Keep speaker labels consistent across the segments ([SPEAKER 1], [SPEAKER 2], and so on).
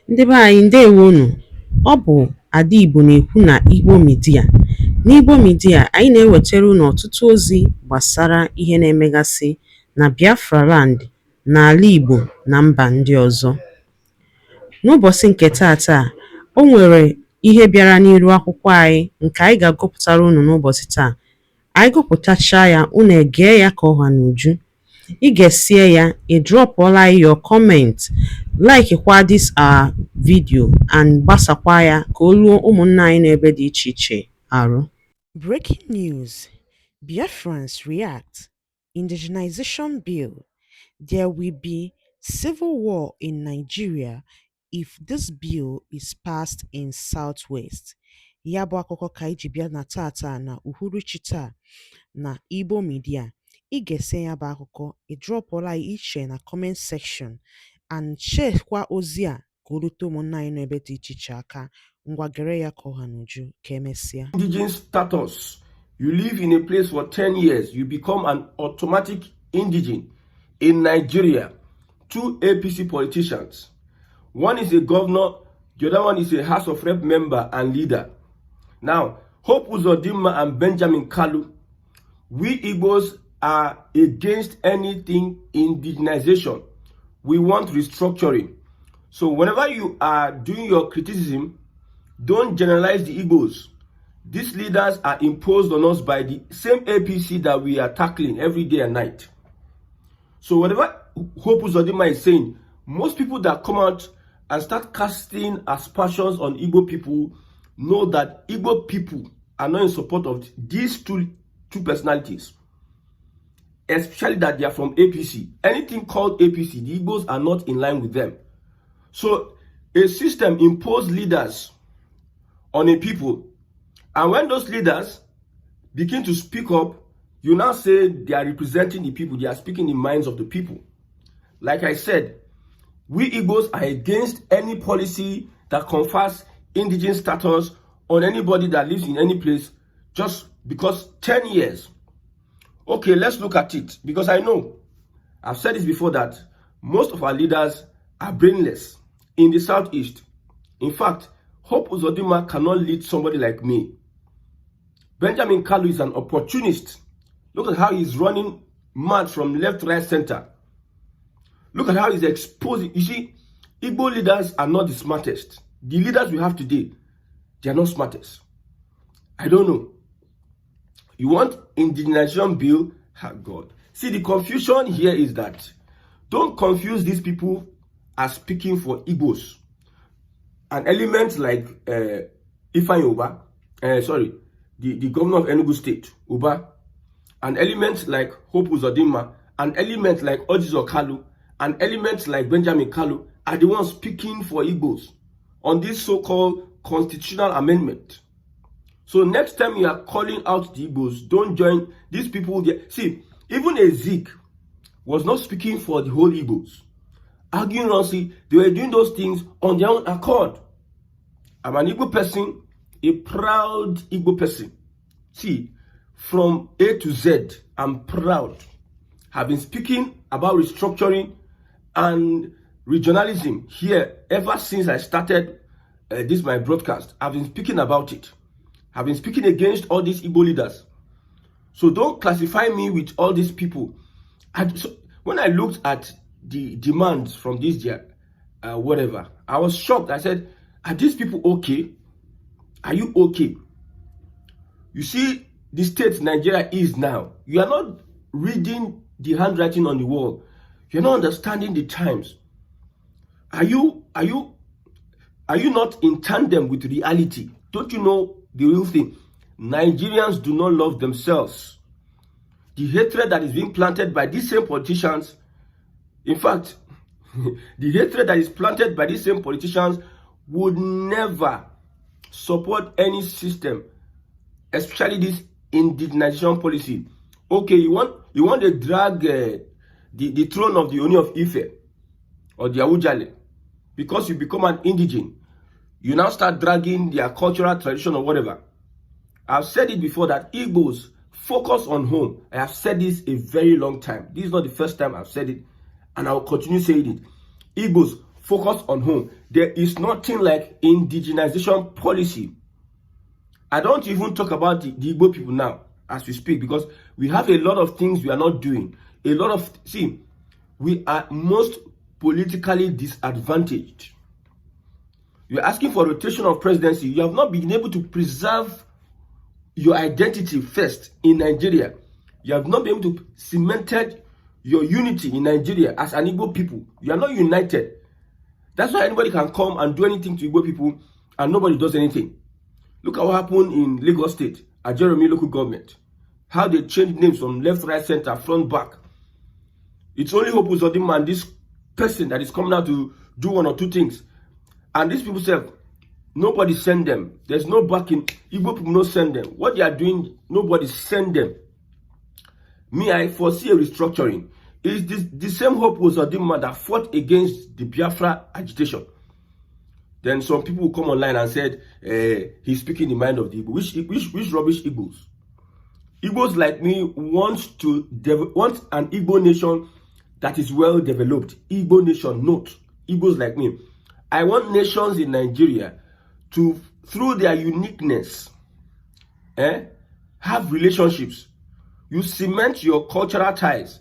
[SPEAKER 1] Ndị be anyị ndewonu. Ọ bụ Ada Igbo na-ekwu na Igbo Media. N'Igbo Media, anyị na-ewetara unu ọtụtụ ozi gbasara ihe na-emegasị na Biafra land, n'ala Igbo na mba ndị ọzọ. N'ụbọchị nke taata, o nwere ihe bịara n'iru akwụkwọ anyị nke anyị ga-agụpụtara unu n'ụbọchị taa. Anyị gụpụtachaa ya, unu egee ya ka ọha n'uju. Ị ga-esie ya, ị drọpụọla your comment, like kwa this our video and gbasakwa ya ka o ruo ụmụnna anyị n'ebe dị iche iche arụ. Breaking news: Biafrans react. Indigenization bill. There will be civil war in Nigeria if this bill is passed in Southwest. Ya bụ akụkọ ka iji bịa na tata na uhuruchi taa na Igbo Media. Ị ga-ese ya bụ akụkọ, ị drọpụọla iche na comment section and share kwa ozi a ka o rute ụmụnna anyị n'ebe dị iche iche aka. Ngwa gere ya ka ọha n'uju ka emesịa.
[SPEAKER 2] Indigene status. You live in a place for 10 years, you become an automatic indigene. In Nigeria, two APC politicians. One is a governor, the other one is a House of Rep member and leader. Now, Hope Uzodinma and Benjamin Kalu, we Igbos are against anything indigenization. We want restructuring. So whenever you are doing your criticism, don't generalize the Igbos. These leaders are imposed on us by the same APC that we are tackling every day and night. So whatever Hope Uzodinma is saying, most people that come out and start casting aspersions on Igbo people know that Igbo people are not in support of these two personalities. Especially that they are from APC. Anything called APC, the Igbos are not in line with them. So a system imposes leaders on a people, and when those leaders begin to speak up, you now say they are representing the people, they are speaking in the minds of the people. Like I said, we Igbos are against any policy that confers indigene status on anybody that lives in any place just because 10 years. Okay, let's look at it, because I know, I've said this before, that most of our leaders are brainless in the Southeast. In fact, Hope Uzodinma cannot lead somebody like me. Benjamin Kalu is an opportunist. Look at how he's running mad from left, right, center. Look at how he's exposing. You see, Igbo leaders are not the smartest. The leaders we have today, they are not smartest. I don't know. You want indigenization bill? Oh God. See, the confusion here is that don't confuse these people as speaking for Igbos. An element like Ifeanyi Uba, the governor of Enugu State, Uba, an element like Hope Uzodinma, an element like Ojizo Kalu, an element like Benjamin Kalu are the ones speaking for Igbos on this so-called constitutional amendment. So next time you are calling out the Igbos, don't join these people there. See, even Ezek was not speaking for the whole Igbos. Arguing on, see, they were doing those things on their own accord. I'm an Igbo person, a proud Igbo person. See, from A to Z, I'm proud. I've been speaking about restructuring and regionalism here ever since I started this my broadcast. I've been speaking about it. I've been speaking against all these Igbo leaders. So don't classify me with all these people. So when I looked at the demands from this year, whatever, I was shocked. I said, are these people okay? Are you okay? You see, the state Nigeria is now. You are not reading the handwriting on the wall. You're not understanding the times. Are you not in tandem with reality? Don't you know the real thing? Nigerians do not love themselves. The hatred that is being planted by these same politicians, in fact, the hatred that is planted by these same politicians would never support any system, especially this indigenization policy. Okay, you want to drag the throne of the Oni of Ife or the Awujale because you become an indigene. You now start dragging their cultural tradition or whatever. I've said it before that Igbos focus on home. I have said this a very long time. This is not the first time I've said it, and I will continue saying it. Igbos focus on home. There is nothing like indigenization policy. I don't even talk about the Igbo people now as we speak, because we have a lot of things we are not doing. We are most politically disadvantaged. You're asking for rotation of presidency. You have not been able to preserve your identity first in Nigeria. You have not been able to cemented your unity in Nigeria as an Igbo people. You are not united. That's why anybody can come and do anything to Igbo people and nobody does anything. Look at what happened in Lagos State at Jeremy local government. How they changed names from left, right, center, front, back. It's only Hope Uzodinma and this person that is coming out to do one or two things. And these people say, nobody send them. There's no backing. Igbo people no send them. What they are doing, nobody send them. Me, I foresee a restructuring. It's the same Hope Uzodinma that fought against the Biafra agitation. Then some people will come online and said, he's speaking the mind of the Igbo. Which rubbish Igbos? Igbos like me want an Igbo nation that is well developed. Igbo nation, not Igbos like me. I want nations in Nigeria to, through their uniqueness, have relationships. You cement your cultural ties.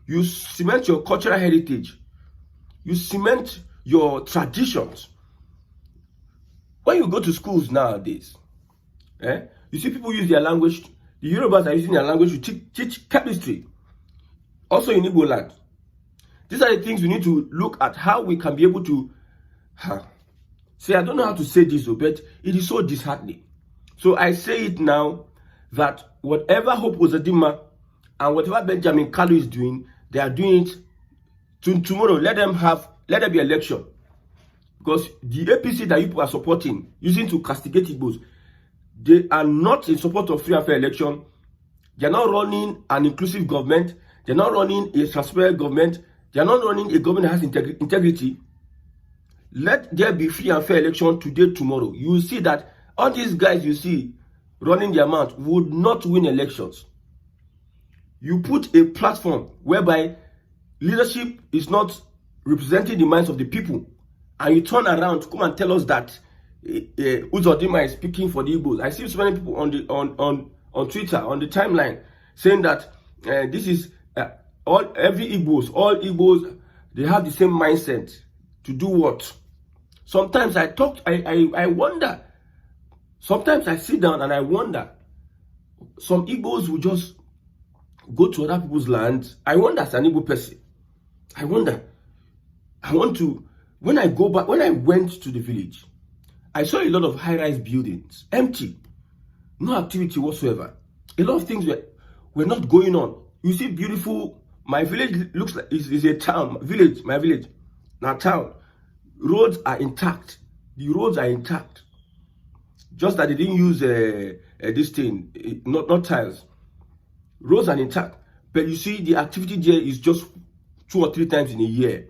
[SPEAKER 2] You cement your cultural heritage. You cement your traditions. When you go to schools nowadays, you see people use their language. The Yorubas are using their language to teach chemistry. Also in Igbo land. These are the things we need to look at, how we can be able to say, I don't know how to say this, but it is so disheartening. So I say it now that whatever Hope Uzodinma and whatever Benjamin Kalu is doing, they are doing it tomorrow. Let there be election. Because the APC that you are supporting, using to castigate Igbos, they are not in support of free and fair election. They are not running an inclusive government. They are not running a transparent government. They are not running a government that has integrity. Let there be free and fair election today, tomorrow. You will see that all these guys you see running their mouth would not win elections. You put a platform whereby leadership is not representing the minds of the people, and you turn around to come and tell us that Uzodinma is speaking for the Igbos. I see so many people on Twitter, on the timeline, saying that this is all Igbos, they have the same mindset to do what? Sometimes I wonder. Sometimes I sit down and I wonder. Some Igbos will just go to other people's lands. I wonder as an Igbo person. I wonder. When I went to the village, I saw a lot of high-rise buildings, empty, no activity whatsoever. A lot of things were not going on. You see beautiful, my village looks like is a town, my village, not town. Roads are intact. The roads are intact. Just that they didn't use this thing, not tiles. Roads are intact. But you see the activity there is just 2 or 3 times in a year.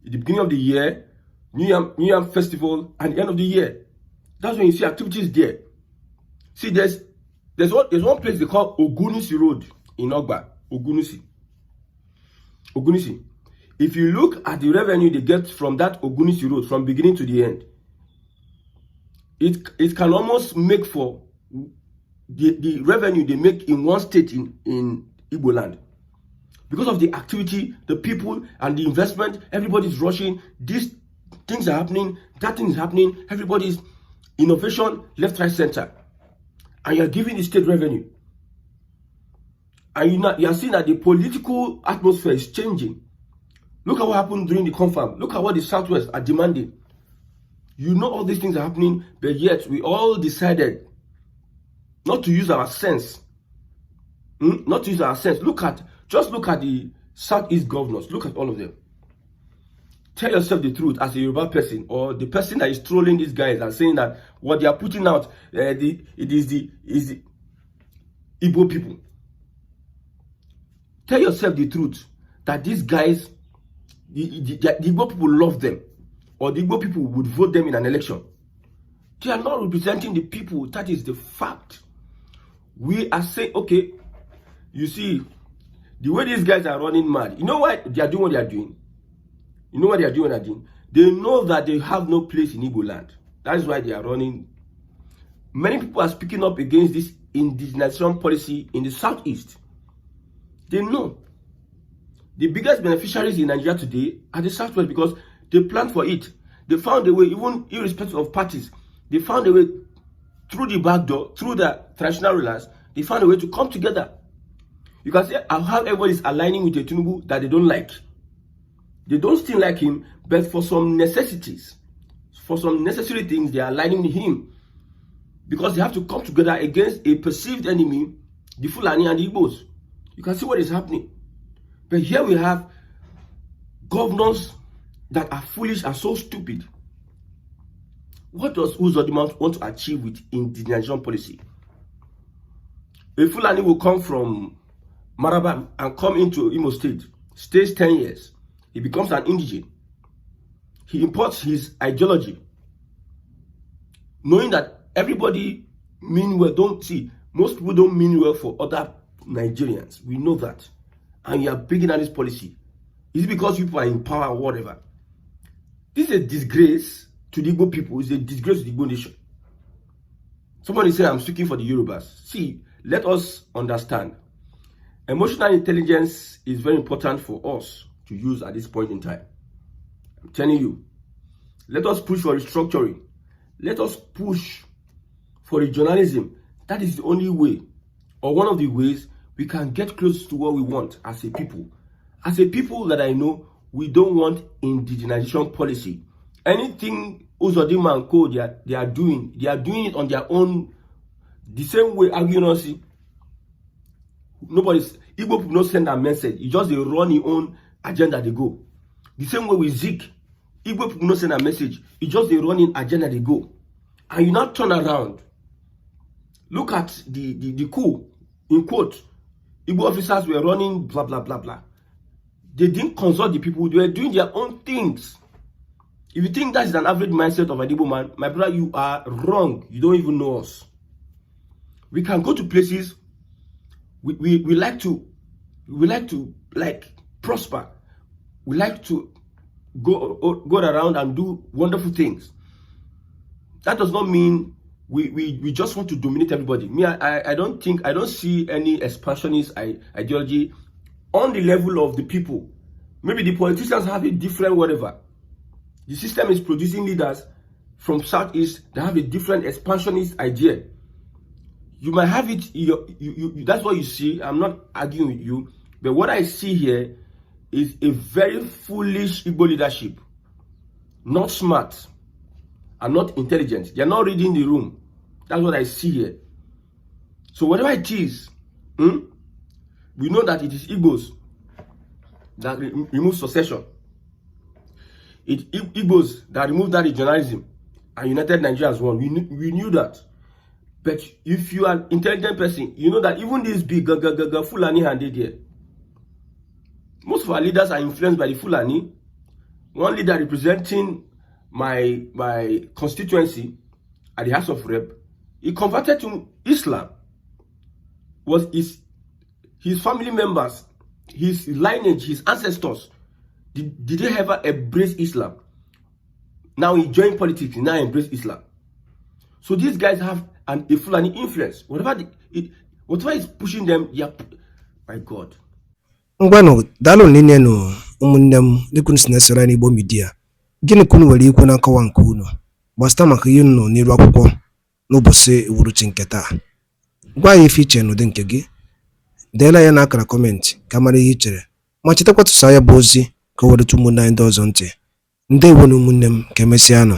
[SPEAKER 2] At the beginning of the year, New Year festival, and the end of the year. That's when you see activities there. See, there's one place they call Ogunisi Road in Ogba. Ogunisi. If you look at the revenue they get from that Ogunisi Road from beginning to the end, it can almost make for the revenue they make in one state in Igbo land. Because of the activity, the people, and the investment, everybody's rushing. These things are happening, that thing is happening, everybody's innovation, left, right, center. And you're giving the state revenue. And you're seeing that the political atmosphere is changing. Look at what happened during the confab. Look at what the Southwest are demanding. You know all these things are happening, but yet we all decided not to use our sense. Not to use our sense. Just look at the Southeast governors. Look at all of them. Tell yourself the truth as a Yoruba person, or the person that is trolling these guys and saying that what they are putting out it is the Igbo people. Tell yourself the truth that these guys, the Igbo people love them, or the Igbo people would vote them in an election. They are not representing the people. That is the fact. We are saying, okay, you see, the way these guys are running mad. You know why they are doing what they are doing? You know what they are doing? They know that they have no place in Igbo land. That is why they are running. Many people are speaking up against this indigenization policy in the southeast. They know. The biggest beneficiaries in Nigeria today are the southwest because they planned for it. They found a way, even irrespective of parties, they found a way through the back door, through the traditional rulers, they found a way to come together. You can see how everybody is aligning with a Tinubu that they don't like. They don't still like him, but for some necessities, for some necessary things, they are aligning with him. Because they have to come together against a perceived enemy, the Fulani and the Igbos. You can see what is happening. But here we have governors that are foolish and so stupid. What does Uzodimam want to achieve with indigenization policy? A Fulani will come from Maraba and come into Imo State, stays 10 years. He becomes an indigene. He imports his ideology, knowing that everybody mean well. Don't see, most people don't mean well for other Nigerians. We know that. And you are bringing out this policy. Is it because people are in power or whatever? This is a disgrace to the Igbo people. It's a disgrace to the Igbo nation. Somebody said, I'm speaking for the Yorubas. See, let us understand. Emotional intelligence is very important for us to use at this point in time. I'm telling you. Let us push for restructuring. Let us push for regionalism. That is the only way, or one of the ways, we can get close to what we want as a people. As a people that I know, we don't want indigenization policy. Anything Uzodimam and Co. they are doing it on their own, the same way arguing. Nobody's Igbo people not send a message. You just they run your own agenda, they go. The same way with Zik, Igbo people not send a message. You just they run in agenda, they go. And you now turn around. Look at the coup, in quote. Igbo officers were running blah blah blah blah. They didn't consult the people, they were doing their own things. If you think that is an average mindset of an Igbo man, my brother, you are wrong. You don't even know us. We can go to places. We like to like prosper. We like to go around and do wonderful things. That does not mean we just want to dominate everybody. Me, I don't see any expansionist ideology on the level of the people. Maybe the politicians have a different whatever. The system is producing leaders from Southeast that have a different expansionist idea. You might have it, that's what you see. I'm not arguing with you. But what I see here is a very foolish Igbo leadership. Not smart and not intelligent. They are not reading the room. That's what I see here. So whatever it is, we know that it is Igbos that remove succession. It's Igbos that remove that regionalism and united Nigeria as one. We knew that. But if you are an intelligent person, you know that even this big Fulani handed here. Most of our leaders are influenced by the Fulani. One leader representing my constituency at the House of Rep, he converted to Islam. Was his family members, his lineage, his ancestors, did they ever embrace Islam? Now he joined politics, he now embrace Islam. So these guys have a Fulani influence. Whatever is pushing them, by God.
[SPEAKER 3] Ngwano dalo nine no umunnem dikunu sinesera ni Igbo media. Gịnị kunu nwere ikwu na nkọwa nke unu? Gbasta maka ihe unu n'iru akwụkwọ n'ụbọchị uhuruchi nke taa. Gwa ya ife iche n'ụdị nke gị. Deela ya n'akara kọmentị ka mara ihe i chere. Ma chetakwa tụsa ya bụ ozi ka o were ụmụnne anyị ndị ọzọ ntị. Ndewo na ụmụnne m ka emesịanụ.